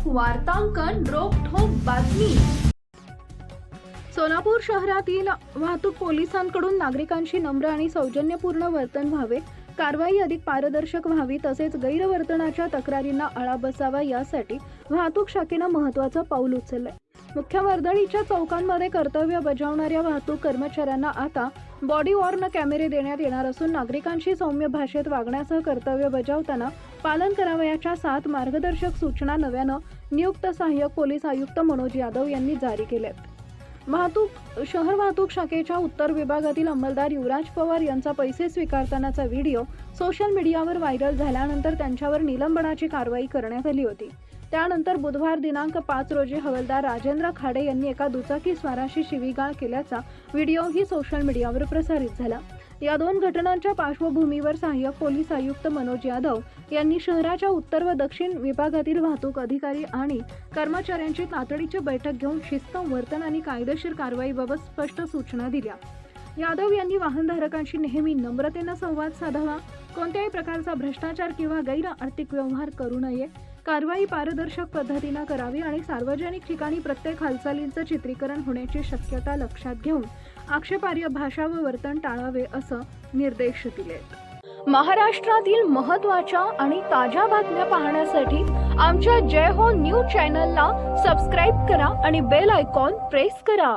वार्तांकन रोखठोक बातमी। सोलापूर शहरातील वाहतूक पोलिसांकडून नागरिकांशी नम्र आणि सौजन्यपूर्ण वर्तन व्हावे, कारवाई अधिक पारदर्शक व्हावी तसेच गैरवर्तनाच्या तक्रारींना आळा बसावा यासाठी वाहतूक शाखेने महत्त्वाचं पाऊल उचलले। मुख्य वर्दळीच्या चौकांमध्ये कर्तव्य बजावणाऱ्या वाहतूक कर्मचाऱ्यांना आता बॉडी वॉर्न कॅमेरे देण्यात येणार असून नागरिकांशी सौम्य भाषेत वागण्यासह कर्तव्य बजावताना पालन करावयाच्या 7 मार्गदर्शक सूचना नव्यानं नियुक्त सहाय्यक पोलीस आयुक्त मनोज यादव यांनी जारी केल्यात। शहर वाहतूक शाखेच्या उत्तर विभागातील अंमलदार युवराज पवार यांचा पैसे स्वीकारतानाचा व्हिडिओ सोशल मीडियावर व्हायरल झाल्यानंतर त्यांच्यावर निलंबनाची कारवाई करण्यात आली होती। त्यानंतर बुधवार दिनांक 5 रोजी हवालदार राजेंद्र खाडे यांनी एका दुचाकी स्वाराशी शिवीगाळ केल्याचा व्हिडिओही सोशल मीडियावर प्रसारित झाला। या 2 घटनांच्या पार्श्वभूमीवर सहाय्यक पोलीस आयुक्त मनोज यादव यांनी शहराच्या उत्तर व दक्षिण विभागातील वाहतूक अधिकारी आणि कर्मचाऱ्यांची तातडीची बैठक घेऊन शिस्त, वर्तन आणि कायदेशीर कारवाईबाबत स्पष्ट सूचना दिल्या। यादव यांनी वाहनधारकांशी नेहमी नम्रतेने संवाद साधावा, कोणत्याही प्रकारचा भ्रष्टाचार किंवा गैर आर्थिक व्यवहार करू नये, कारवाई पारदर्शक पद्धतीने करावी आणि सार्वजनिक ठिकाणी प्रत्येक हालचालींचं चित्रीकरण होण्याची शक्यता लक्षात घेऊन आक्षेपार्ह भाषा व वर्तन टाळावे असं निर्देश दिले। महाराष्ट्रातील महत्त्वाच्या आणि ताज्या बातम्या पाहण्यासाठी आमच्या जय हो न्यूज चॅनलला सबस्क्राइब करा आणि बेल आयकॉन प्रेस करा।